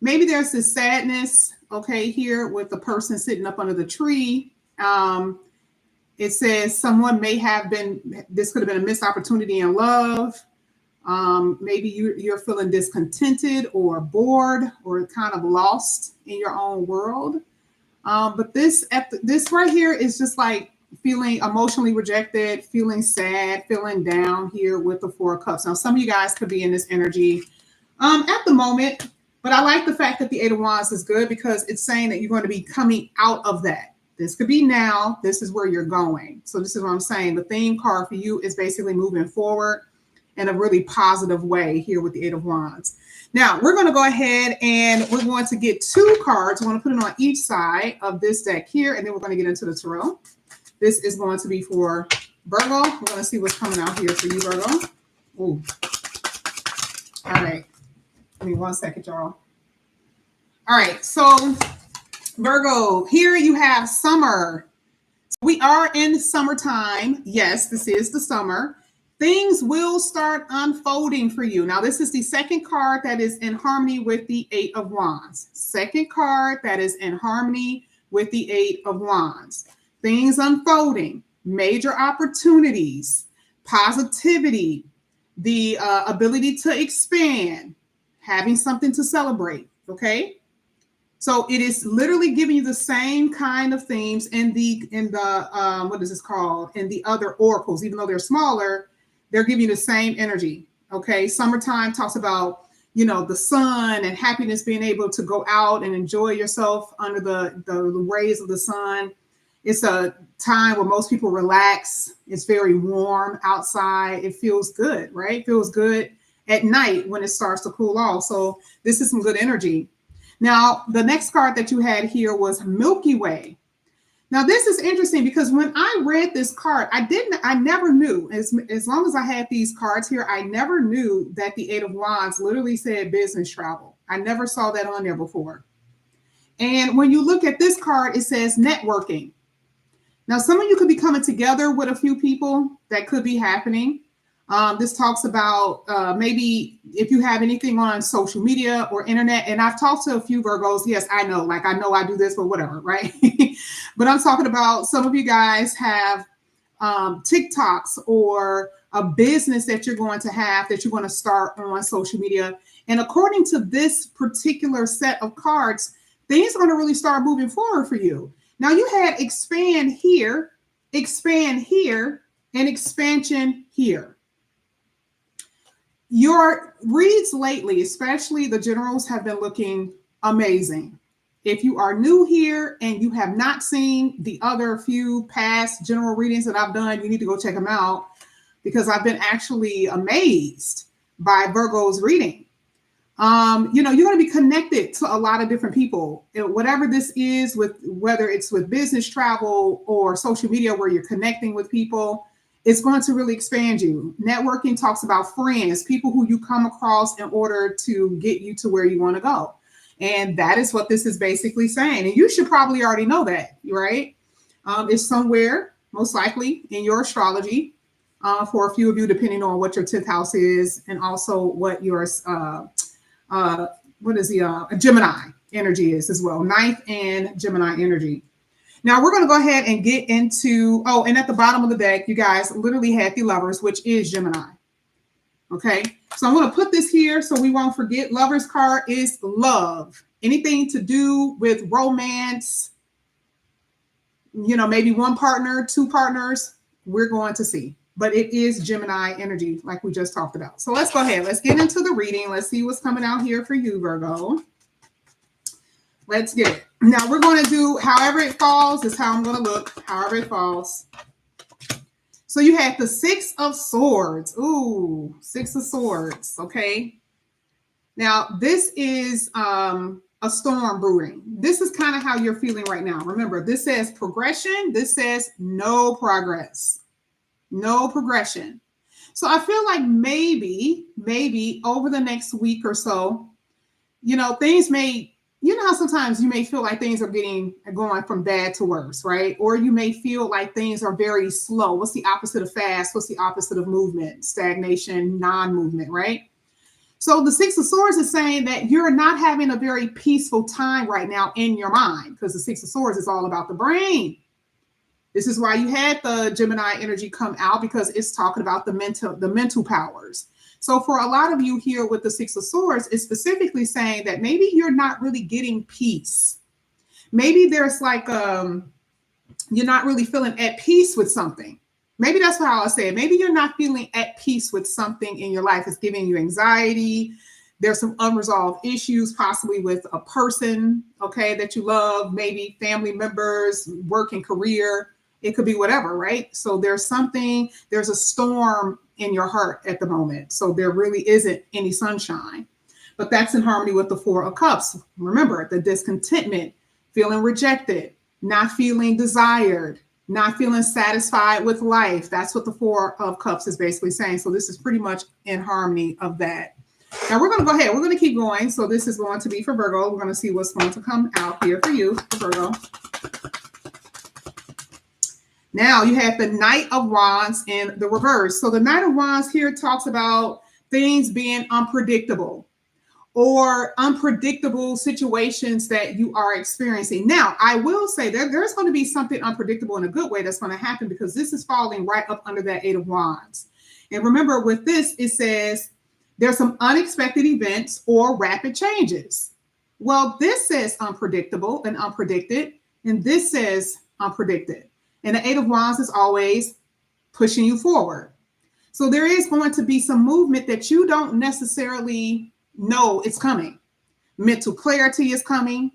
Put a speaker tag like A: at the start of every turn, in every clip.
A: maybe there's this sadness, okay, here with the person sitting up under the tree. It says someone may have been, this could have been a missed opportunity in love. Maybe you're feeling discontented or bored or kind of lost in your own world. But this right here is just like feeling emotionally rejected, feeling sad, feeling down here with the Four of Cups. Now, some of you guys could be in this energy at the moment, but I like the fact that the Eight of Wands is good because it's saying that you're going to be coming out of that. This could be now. This is where you're going. So this is what I'm saying. The theme card for you is basically moving forward in a really positive way here with the Eight of Wands. Now, we're going to go ahead and we're going to get two cards. We're going to put it on each side of this deck here, and then we're going to get into the tarot. This is going to be for Virgo. We're going to see what's coming out here for you, Virgo. Ooh. All right. Give me 1 second, y'all. All right. So, Virgo, here you have summer. We are in summertime. Yes, this is the summer. Things will start unfolding for you. Now, this is the second card that is in harmony with the Eight of Wands. Second card that is in harmony with the Eight of Wands. Things unfolding, major opportunities, positivity, the ability to expand, having something to celebrate, okay? So it is literally giving you the same kind of themes in the what is this called? In the other oracles, even though they're smaller, they're giving you the same energy. Okay. Summertime talks about, you know, the sun and happiness, being able to go out and enjoy yourself under the rays of the sun. It's a time where most people relax. It's very warm outside. It feels good, right? It feels good at night when it starts to cool off. So this is some good energy. Now, the next card that you had here was Milky Way. Now, this is interesting because when I read this card, I never knew, as long as I had these cards here, I never knew that the Eight of Wands literally said business travel. I never saw that on there before. And when you look at this card, it says networking. Now, some of you could be coming together with a few people. That could be happening. This talks about maybe if you have anything on social media or internet, and I've talked to a few Virgos. Yes, I know I do this, but whatever, right? But I'm talking about some of you guys have TikToks or a business that you're going to start on social media. And according to this particular set of cards, things are going to really start moving forward for you. Now, you had expand here, and expansion here. Your reads lately, especially the generals, have been looking amazing. If you are new here and you have not seen the other few past general readings that I've done, you need to go check them out because I've been actually amazed by Virgo's reading. You're going to be connected to a lot of different people. Whatever this is, whether it's with business travel or social media where you're connecting with people, it's going to really expand you. Networking talks about friends, people who you come across in order to get you to where you want to go. And that is what this is basically saying. And you should probably already know that, right? It's somewhere, most likely, in your astrology for a few of you, depending on what your 10th house is and also what your Gemini energy is as well. 9th and Gemini energy. Now we're going to go ahead and get into, and at the bottom of the deck, you guys literally had the Lovers, which is Gemini. Okay. So I'm going to put this here so we won't forget. Lovers card is love. Anything to do with romance, maybe one partner, two partners, we're going to see. But it is Gemini energy, like we just talked about. So let's go ahead. Let's get into the reading. Let's see what's coming out here for you, Virgo. Let's get it. Now we're going to do however it falls is how I'm going to look, however it falls. So you had the Six of Swords. Ooh, Six of Swords. Okay. Now this is a storm brewing. This is kind of how you're feeling right now. Remember, this says progression. This says no progress. No progression. So I feel like maybe over the next week or so, things may, how sometimes you may feel like things are going from bad to worse, right? Or you may feel like things are very slow. What's the opposite of fast? What's the opposite of movement? Stagnation, non-movement, right? So the Six of Swords is saying that you're not having a very peaceful time right now in your mind, because the Six of Swords is all about the brain. This is why you had the Gemini energy come out, because it's talking about the mental powers. So for a lot of you here with the Six of Swords, it's specifically saying that maybe you're not really getting peace. Maybe there's like you're not really feeling at peace with something. Maybe that's how I'll say it. Maybe you're not feeling at peace with something in your life. It's giving you anxiety. There's some unresolved issues, possibly with a person, okay, that you love, maybe family members, work and career. It could be whatever, right? So there's a storm in your heart at the moment. So there really isn't any sunshine. But that's in harmony with the Four of Cups. Remember, the discontentment, feeling rejected, not feeling desired, not feeling satisfied with life. That's what the Four of Cups is basically saying. So this is pretty much in harmony of that. Now we're going to go ahead. We're going to keep going. So this is going to be for Virgo. We're going to see what's going to come out here for you, for Virgo. Now you have the Knight of Wands in the reverse. So the Knight of Wands here talks about things being unpredictable, or unpredictable situations that you are experiencing. Now, I will say that there's going to be something unpredictable in a good way that's going to happen, because this is falling right up under that Eight of Wands. And remember, with this, it says there's some unexpected events or rapid changes. Well, this says unpredictable and unpredicted, and this says unpredicted. And the Eight of Wands is always pushing you forward. So there is going to be some movement that you don't necessarily know it's coming. Mental clarity is coming.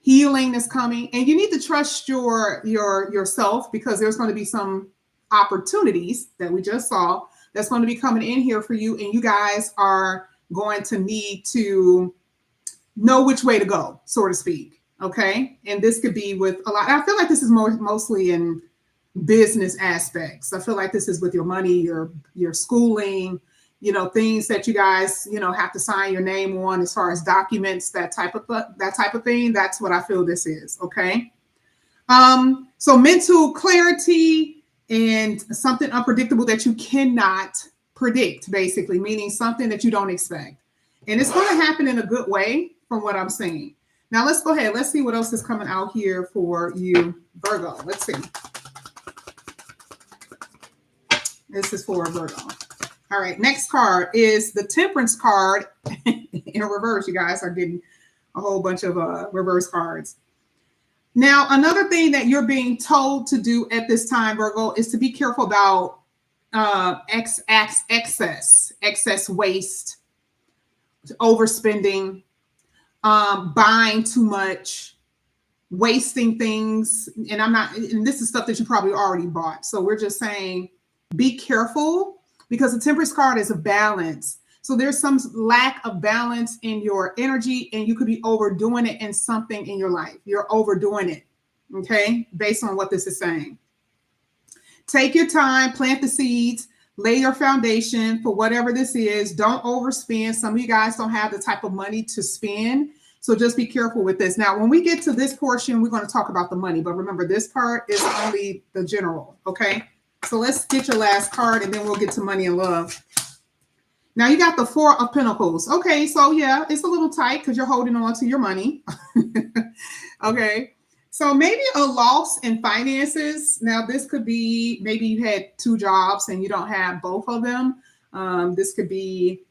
A: Healing is coming. And you need to trust yourself, because there's going to be some opportunities that we just saw that's going to be coming in here for you. And you guys are going to need to know which way to go, so to speak. Okay. And this could be with a lot. I feel like this is mostly in business aspects. I feel like this is with your money, your schooling, things that you guys, have to sign your name on as far as documents, that type of thing. That's what I feel this is. Okay. So mental clarity and something unpredictable that you cannot predict, basically, meaning something that you don't expect. And it's going to happen in a good way from what I'm seeing. Now let's go ahead. Let's see what else is coming out here for you, Virgo. Let's see. This is for Virgo. All right, next card is the Temperance card in reverse. You guys are getting a whole bunch of reverse cards. Now, another thing that you're being told to do at this time, Virgo, is to be careful about excess waste, overspending, buying too much, wasting things. And this is stuff that you probably already bought. So we're just saying, be careful, because the Temperance card is a balance. So there's some lack of balance in your energy, and you could be overdoing it in something in your life. You're overdoing it, okay, based on what this is saying. Take your time, plant the seeds, lay your foundation for whatever this is. Don't overspend. Some of you guys don't have the type of money to spend, so just be careful with this. Now, when we get to this portion, we're going to talk about the money, but remember, this part is only the general, okay? So let's get your last card, and then we'll get to money and love. Now you got the Four of Pentacles. Okay, so yeah, it's a little tight because you're holding on to your money. Okay, so maybe a loss in finances. Now this could be, maybe you had 2 jobs and you don't have both of them. This could be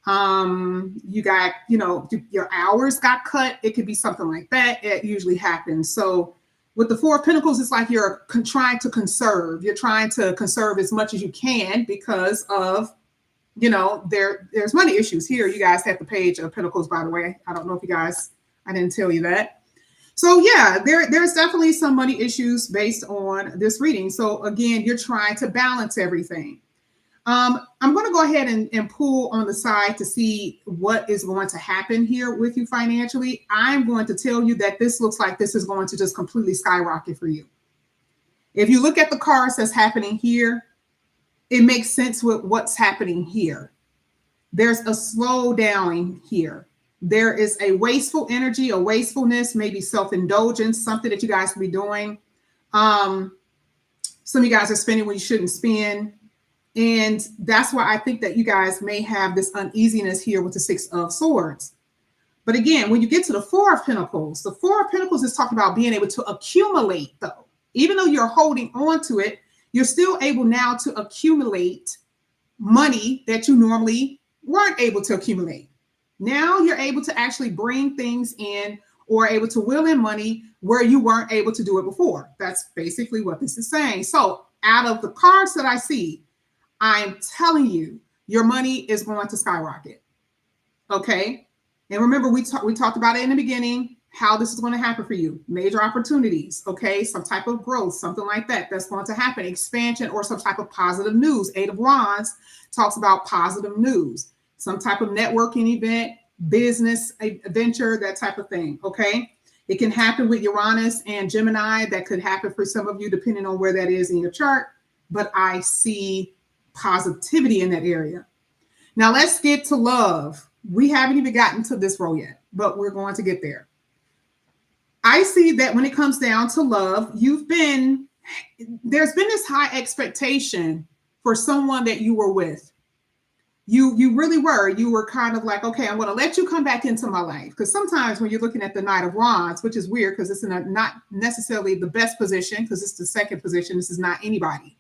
A: you got, your hours got cut. It could be something like that. It usually happens. So with the Four of Pentacles, it's like you're trying to conserve. You're trying to conserve as much as you can because of, there's money issues here. You guys have the Page of Pentacles, by the way. I don't know if I didn't tell you that. So yeah, there's definitely some money issues based on this reading. So again, you're trying to balance everything. I'm going to go ahead and pull on the side to see what is going to happen here with you financially. I'm going to tell you that this looks like this is going to just completely skyrocket for you. If you look at the cards that's happening here, it makes sense with what's happening here. There's a slowdown here. There is a wasteful energy, a wastefulness, maybe self-indulgence, something that you guys will be doing. Some of you guys are spending when you shouldn't spend. And that's why I think that you guys may have this uneasiness here with the Six of Swords. But again, when you get to the Four of Pentacles, the Four of Pentacles is talking about being able to accumulate, though. Even though you're holding on to it, you're still able now to accumulate money that you normally weren't able to accumulate. Now you're able to actually bring things in or able to will in money where you weren't able to do it before. That's basically what this is saying. So out of the cards that I see, I'm telling you, your money is going to skyrocket. Okay. And remember, we talked about it in the beginning, how this is going to happen for you. Major opportunities. Okay. Some type of growth, something like that. That's going to happen. Expansion or some type of positive news. Eight of Wands talks about positive news. Some type of networking event, business adventure, that type of thing. Okay. It can happen with Uranus and Gemini. That could happen for some of you, depending on where that is in your chart. But I see positivity in that area. Now let's get to love. We haven't even gotten to this row yet, but we're going to get there. I see that when it comes down to love, there's been this high expectation for someone that you were with. You really were. You were kind of like, okay, I'm going to let you come back into my life. Because sometimes when you're looking at the Knight of Wands, which is weird because it's in not necessarily the best position, because it's the second position. This is not anybody.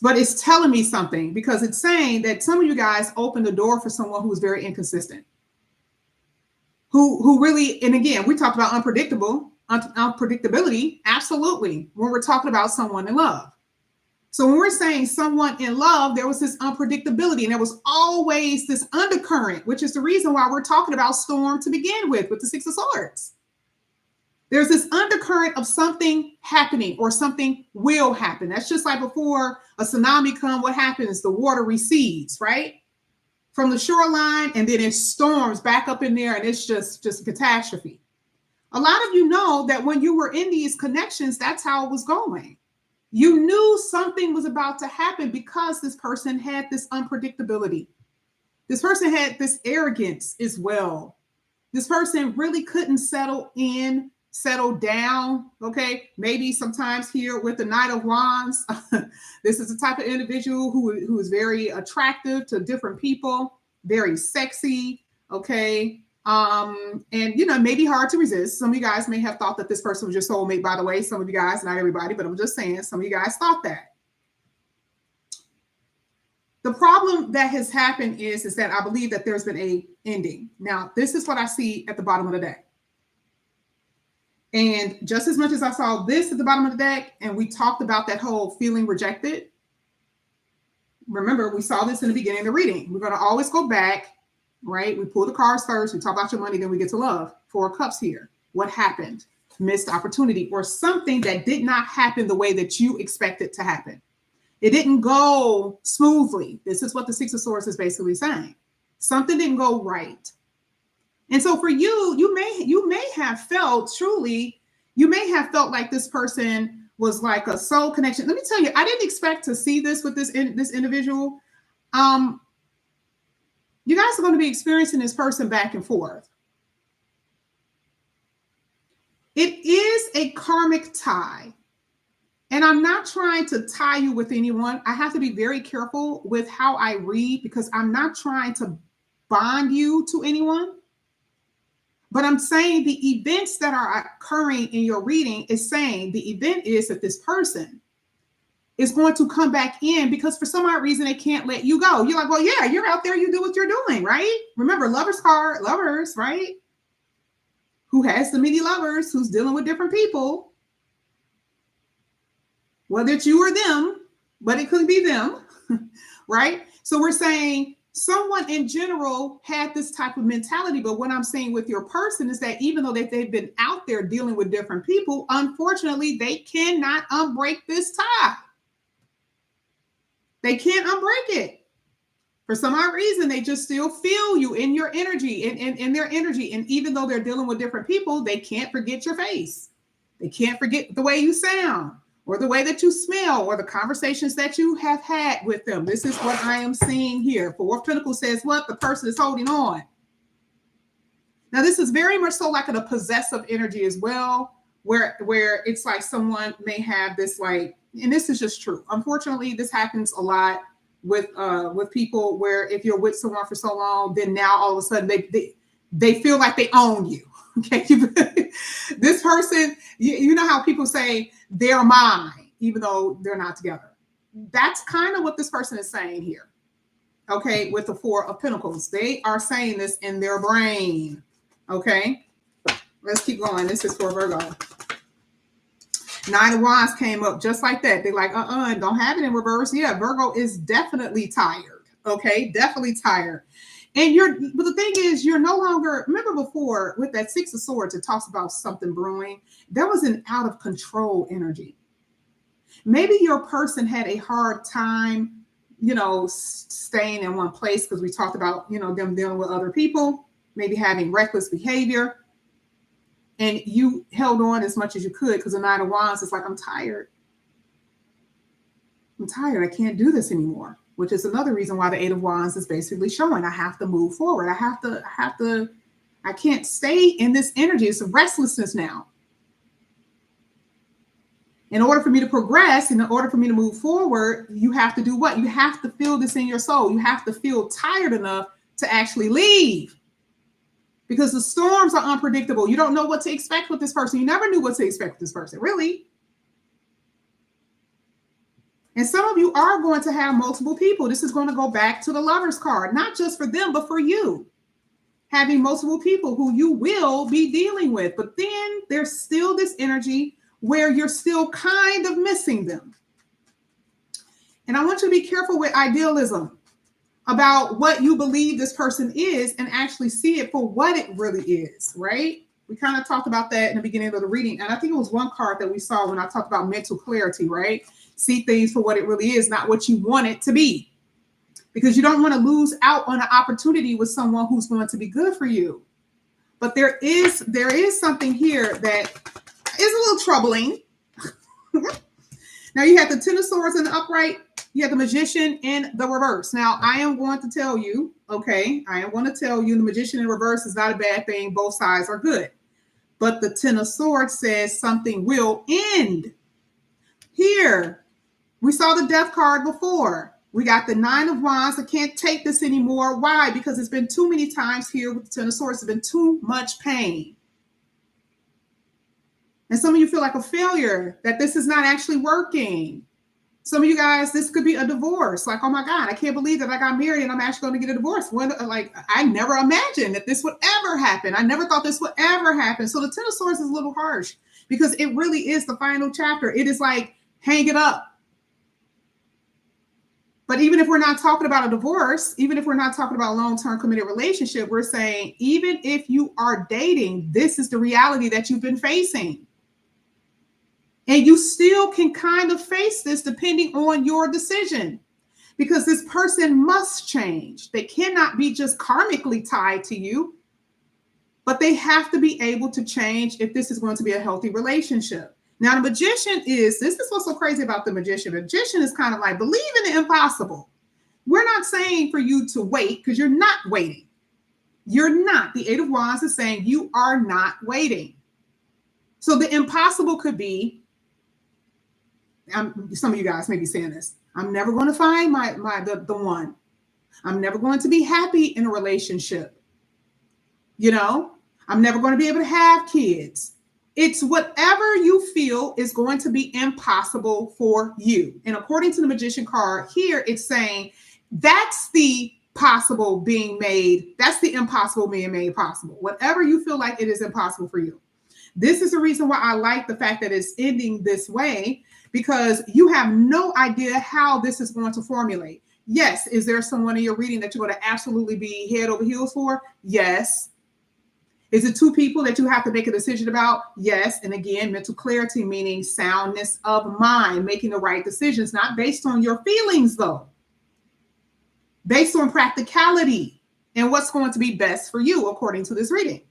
A: But it's telling me something, because it's saying that some of you guys opened the door for someone who was very inconsistent. Who really, and again, we talked about unpredictability. Absolutely. When we're talking about someone in love. So when we're saying someone in love, there was this unpredictability, and there was always this undercurrent, which is the reason why we're talking about storm to begin with the Six of Swords. There's this undercurrent of something happening or something will happen. That's just like before a tsunami comes, what happens? The water recedes, right? From the shoreline, and then it storms back up in there, and it's just a catastrophe. A lot of you know that when you were in these connections, that's how it was going. You knew something was about to happen because this person had this unpredictability. This person had this arrogance as well. This person really couldn't settle down. Okay. Maybe sometimes here with the Knight of Wands, this is the type of individual who is very attractive to different people, very sexy. Okay. And maybe hard to resist. Some of you guys may have thought that this person was your soulmate, by the way. Some of you guys, not everybody, but I'm just saying, some of you guys thought that. The problem that has happened is that I believe that there's been a ending. Now, this is what I see at the bottom of the deck. And just as much as I saw this at the bottom of the deck, and we talked about that whole feeling rejected, remember, we saw this in the beginning of the reading. We're going to always go back, right? We pull the cards first, we talk about your money, then we get to love. Four of Cups here. What happened? Missed opportunity, or something that did not happen the way that you expected to happen. It didn't go smoothly. This is what the Six of Swords is basically saying. Something didn't go right. And so for you, you may have felt like this person was like a soul connection. Let me tell you, I didn't expect to see this with this individual. You guys are going to be experiencing this person back and forth. It is a karmic tie. And I'm not trying to tie you with anyone. I have to be very careful with how I read, because I'm not trying to bond you to anyone. But I'm saying the events that are occurring in your reading is saying the event is that this person is going to come back in, because for some odd reason they can't let you go. You're like, well, yeah, you're out there, you do what you're doing, right? Remember, Lovers card, lovers, right? Who has the many lovers, who's dealing with different people. Whether it's you or them, but it could be them, right? So we're saying someone in general had this type of mentality. But what I'm saying with your person is that even though they've been out there dealing with different people, unfortunately, they cannot unbreak this tie. They can't unbreak it. For some odd reason, they just still feel you in your energy, in their energy. And even though they're dealing with different people, they can't forget your face. They can't forget the way you sound, or the way that you smell, or the conversations that you have had with them. This is what I am seeing here. Four of Pentacles says what? The person is holding on. Now, this is very much so like a possessive energy as well, where it's like someone may have this like, and this is just true. Unfortunately, this happens a lot with people where if you're with someone for so long, then now all of a sudden they feel like they own you. Okay. This person, you know how people say they're mine, even though they're not together. That's kind of what this person is saying here. Okay. With the Four of Pentacles, they are saying this in their brain. Okay. Let's keep going. This is for Virgo. Nine of Wands came up just like that. They're like, don't have it in reverse. Yeah, Virgo is definitely tired. Okay, definitely tired. And but the thing is, you're no longer, remember before with that Six of Swords, it talks about something brewing. There was an out of control energy. Maybe your person had a hard time, staying in one place because we talked about, them dealing with other people, maybe having reckless behavior. And you held on as much as you could because the Nine of Wands is like, I'm tired. I'm tired. I can't do this anymore, which is another reason why the Eight of Wands is basically showing I have to move forward. I can't stay in this energy. It's a restlessness now. In order for me to progress, in order for me to move forward, you have to do what? You have to feel this in your soul. You have to feel tired enough to actually leave. Because the storms are unpredictable. You don't know what to expect with this person. You never knew what to expect with this person, really. And some of you are going to have multiple people. This is going to go back to the Lover's card, not just for them, but for you. Having multiple people who you will be dealing with. But then there's still this energy where you're still kind of missing them. And I want you to be careful with idealism about what you believe this person is and actually see it for what it really is, right? We kind of talked about that in the beginning of the reading. And I think it was one card that we saw when I talked about mental clarity, right? See things for what it really is, not what you want it to be. Because you don't want to lose out on an opportunity with someone who's going to be good for you. But there is something here that is a little troubling. Now you have the Ten of Swords in the upright. You have the Magician in the reverse. Now, I am going to tell you, the Magician in reverse is not a bad thing. Both sides are good. But the Ten of Swords says something will end. Here, we saw the Death card before. We got the Nine of Wands. I can't take this anymore. Why? Because it's been too many times here with the Ten of Swords. It's been too much pain. And some of you feel like a failure, that this is not actually working. Some of you guys, this could be a divorce. Like, oh my God, I can't believe that I got married and I'm actually going to get a divorce. I never imagined that this would ever happen. I never thought this would ever happen. So the Ten of Swords is a little harsh because it really is the final chapter. It is like, hang it up. But even if we're not talking about a divorce, even if we're not talking about a long-term committed relationship, we're saying, even if you are dating, this is the reality that you've been facing. And you still can kind of face this depending on your decision, because this person must change. They cannot be just karmically tied to you, but they have to be able to change if this is going to be a healthy relationship. Now, the Magician this is what's so crazy about the Magician. The Magician is kind of like, believe in the impossible. We're not saying for you to wait because you're not waiting. You're not. The Eight of Wands is saying you are not waiting. So the impossible could be, some of you guys may be saying this, I'm never going to find the one. I'm never going to be happy in a relationship. I'm never going to be able to have kids. It's whatever you feel is going to be impossible for you. And according to the Magician card here, it's saying that's the possible being made. That's the impossible being made possible. Whatever you feel like it is impossible for you. This is the reason why I like the fact that it's ending this way, because you have no idea how this is going to formulate. Yes. Is there someone in your reading that you're going to absolutely be head over heels for? Yes. Is it two people that you have to make a decision about? Yes. And again, mental clarity, meaning soundness of mind, making the right decisions, not based on your feelings, though. Based on practicality and what's going to be best for you, according to this reading.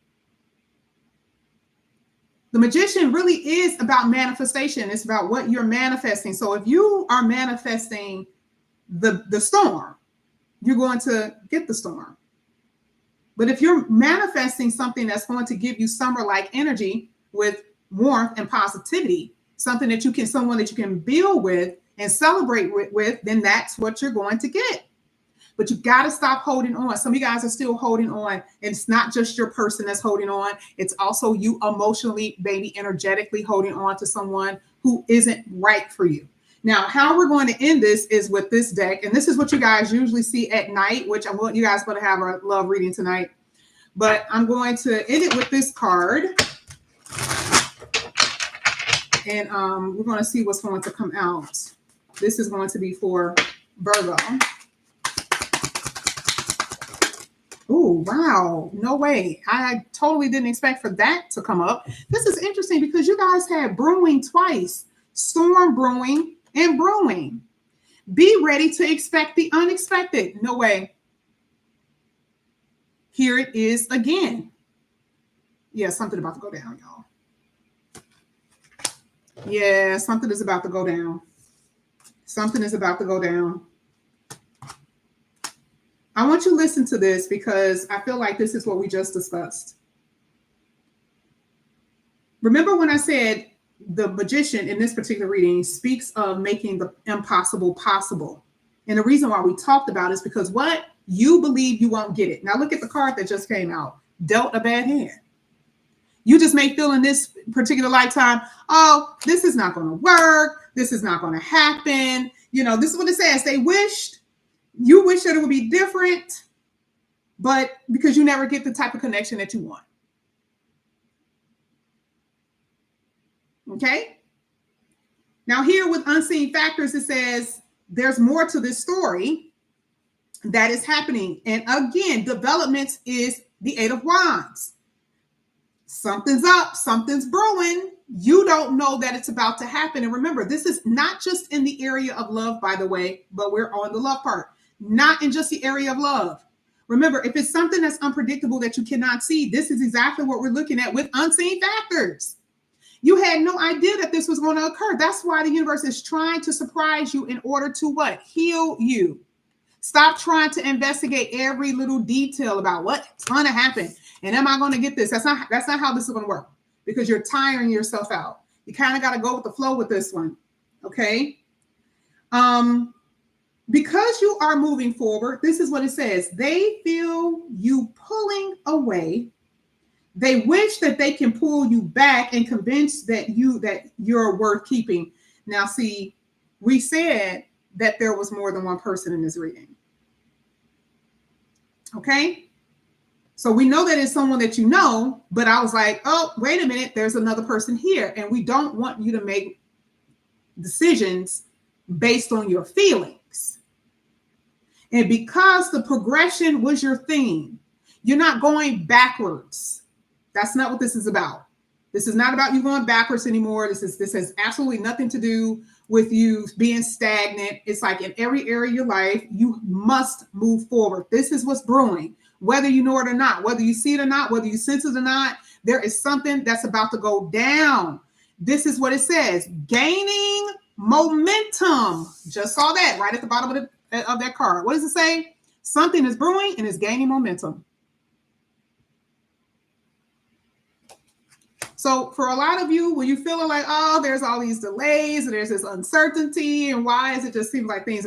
A: The Magician really is about manifestation. It's about what you're manifesting. So if you are manifesting the storm, you're going to get the storm. But if you're manifesting something that's going to give you summer-like energy with warmth and positivity, something that you can, someone that you can build with and celebrate with, then that's what you're going to get. But you got to stop holding on. Some of you guys are still holding on. And it's not just your person that's holding on. It's also you emotionally, maybe energetically holding on to someone who isn't right for you. Now, how we're going to end this is with this deck. And this is what you guys usually see at night, which I want you guys going to have a love reading tonight. But I'm going to end it with this card. And we're going to see what's going to come out. This is going to be for Virgo. Oh, wow. No way. I totally didn't expect for that to come up. This is interesting because you guys had brewing twice. Storm brewing and brewing. Be ready to expect the unexpected. No way. Here it is again. Yeah, something about to go down, y'all. Yeah, something is about to go down. Something is about to go down. I want you to listen to this because I feel like this is what we just discussed. Remember when I said the magician in this particular reading speaks of making the impossible possible. And the reason why we talked about it is because what? You believe you won't get it. Now look at the card that just came out. Dealt a bad hand. You just may feel in this particular lifetime, oh, this is not going to work. This is not going to happen. You know, this is what it says. They wished. You wish that it would be different, but because you never get the type of connection that you want. Okay. Now here with unseen factors, it says there's more to this story that is happening. And again, developments is the 8 of Wands. Something's up, something's brewing. You don't know that it's about to happen. And remember, this is not just in the area of love, by the way, but we're on the love part. Not in just the area of love. Remember, if it's something that's unpredictable that you cannot see, this is exactly what we're looking at with unseen factors. You had no idea that this was going to occur. That's why the universe is trying to surprise you in order to what? Heal you. Stop trying to investigate every little detail about what's going to happen. And am I going to get this? That's not how this is going to work because you're tiring yourself out. You kind of got to go with the flow with this one. Okay. Because you are moving forward, this is what it says. They feel you pulling away. They wish that they can pull you back and convince that you're worth keeping. Now, see, we said that there was more than one person in this reading. Okay. So we know that it's someone that you know, but I was like, oh, wait a minute. There's another person here. And we don't want you to make decisions based on your feelings. And because the progression was your theme, you're not going backwards. That's not what this is about. This is not about you going backwards anymore. This has absolutely nothing to do with you being stagnant. It's like in every area of your life, you must move forward. This is what's brewing, whether you know it or not, whether you see it or not, whether you sense it or not, there is something that's about to go down. This is what it says, gaining momentum. Just saw that right at the bottom of that card. What does it say? Something is brewing and is gaining momentum. So for a lot of you, when you feel like, oh, there's all these delays and there's this uncertainty and why is it just seems like things